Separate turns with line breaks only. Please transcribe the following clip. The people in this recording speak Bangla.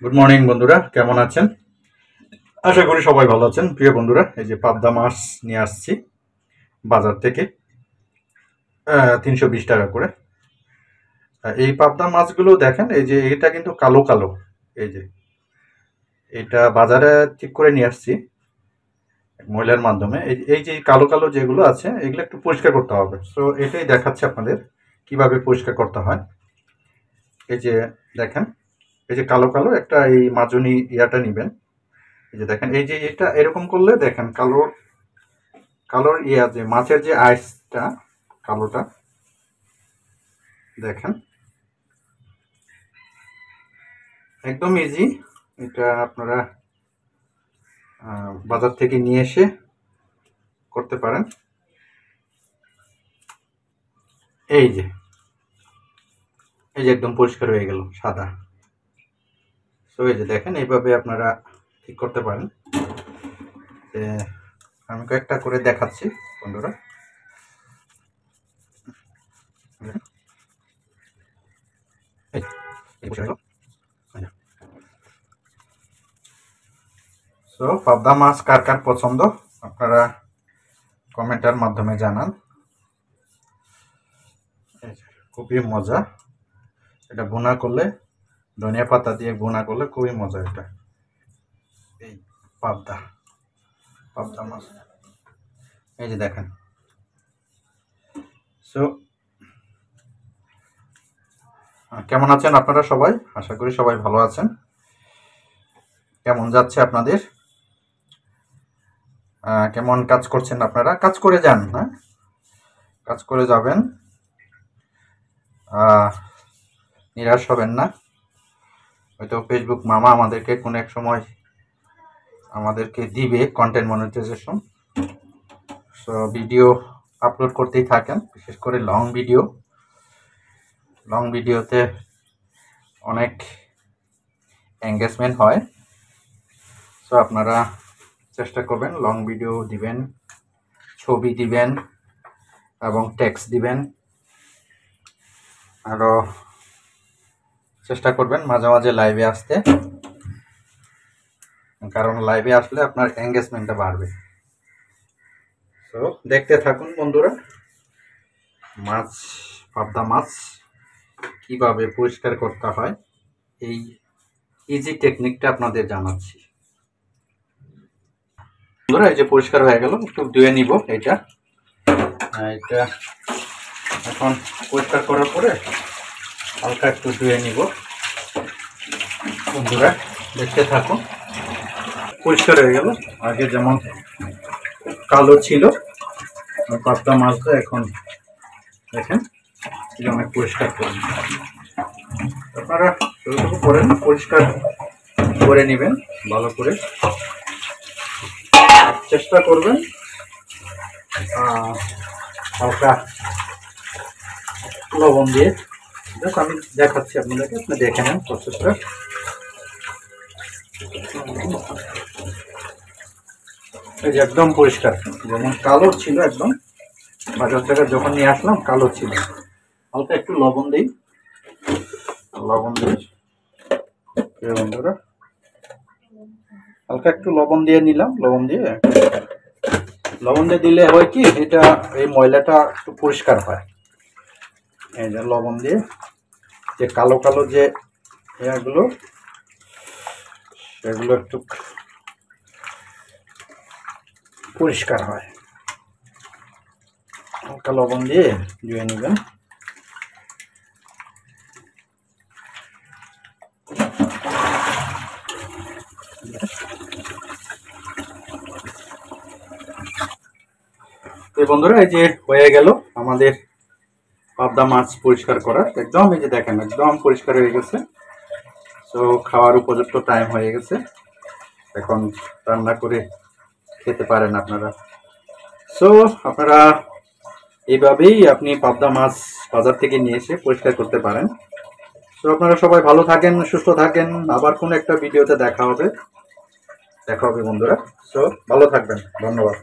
গুড মর্নিং বন্ধুরা, কেমন আছেন? আশা করি সবাই ভালো আছেন। প্রিয় বন্ধুরা, এই যে পাবদা মাছ নিয়ে আসছি বাজার থেকে 320 টাকা করে। এই পাবদা মাছগুলো দেখেন, এই যে এটা কিন্তু কালো কালো। এই যে এটা বাজারে ঠিক করে নিয়ে আসছি মহিলার মাধ্যমে। এই যে কালো কালো যেগুলো আছে এগুলো একটু পরিষ্কার করতে হবে। সো এটাই দেখাচ্ছে আপনাদের কিভাবে পরিষ্কার করতে হয়। এই যে দেখেন, এই যে কালো কালো একটা এই মাজনি ইয়াটা নিবেন। এই যে দেখেন, এই যে এটা এরকম করলে দেখেন কালো কালোর ইয়া যে মাছের যে আইসটা কালোটা দেখেন, একদম ইজি। এটা আপনারা বাজার থেকে নিয়ে এসে করতে পারেন। এই যে এই যে একদম পরিষ্কার হয়ে গেল সাদা। সো এই যে দেখেন, এইভাবে আপনারা ঠিক করতে পারেন। আমি কয়েকটা করে দেখাচ্ছি বন্ধুরা। সো পাবদা মাছ কার কার পছন্দ আপনারা কমেন্টের মাধ্যমে জানান। খুবই মজা, এটা ভুনা করলে, ধনিয়া পাতা দিয়ে ভুনা করলে খুবই মজা। এটা এই পাবদা পাবদা মাছ, এই যে দেখেন। সো কেমন আছেন আপনারা সবাই? আশা করি সবাই ভালো আছেন। কেমন যাচ্ছে আপনাদের? কেমন কাজ করছেন আপনারা? কাজ করে যান, হ্যাঁ, কাজ করে যাবেন, নিরাশ হবেন না। হয়তো ফেসবুক মামা আমাদেরকে কোনো এক সময় আমাদেরকে দিবে content monetization. So video upload করতেই থাকেন, বিশেষ করে লং ভিডিওতে অনেক এঙ্গেজমেন্ট হয়। সো আপনারা চেষ্টা করবেন লং ভিডিও দিবেন, ছবি দিবেন এবং টেক্সট দিবেন। আরও চেষ্টা করবেন মাঝে মাঝে লাইভে আসতে, কারণ লাইভে আসলে আপনার এঙ্গেজমেন্টটা বাড়বে। তো দেখতে থাকুন বন্ধুরা, মাছ পাবদা মাছ কিভাবে পরিষ্কার করতে হয় এই ইজি টেকনিকটা আপনাদের জানাচ্ছি বন্ধুরা। এই যে পরিষ্কার হয়ে গেল, একটু ধুয়ে নিব। এটা এখন পরিষ্কার করার পরে হালকা একটু ধুয়ে নিব বন্ধুরা, দেখতে থাকুন। পরিষ্কার হয়ে গেল, আগে যেমন কালো ছিল পাবদা মাছটা, এখন দেখেন অনেক পরিষ্কার করেন। আপনারা যতটুকু করেন পরিষ্কার করে নেবেন ভালো করে। চেষ্টা করবেন হালকা লবণ দিয়ে, জাস্ট আমি দেখাচ্ছি আপনাদেরকে, আপনি দেখে নেন প্রসেসটা। এই যে একদম পরিষ্কার, যেমন কালো ছিল একদম, বাজার থেকে যখন নিয়ে আসলাম কালো ছিল। হালকা একটু লবণ দিই, বন্ধুরা হালকা একটু লবণ দিয়ে নিলাম। লবণ দিয়ে দিলে হয় কি, এটা এই ময়লাটা একটু পরিষ্কার হয়। এই যে লবণ দিয়ে যে কালো কালো যে এগুলো, সেগুলো একটু পরিষ্কার হয়। হালকা লবণ দিয়ে ধুয়ে নেবেন। তো বন্ধুরা, এই যে হয়ে গেল আমাদের পাবদা মাছ পরিষ্কার করা একদম। এই যে দেখেন একদম পরিষ্কার হয়ে গেছে। তো খাওয়ার উপযুক্ত টাইম হয়ে গেছে, এখন রান্না করে খেতে পারেন আপনারা। সো আপনারা এইভাবেই আপনি পাবদা মাছ বাজার থেকে নিয়ে এসে পরিষ্কার করতে পারেন। তো আপনারা সবাই ভালো থাকেন, সুস্থ থাকেন। আবার কোনো একটা ভিডিওতে দেখা হবে বন্ধুরা। সো ভালো থাকবেন, ধন্যবাদ।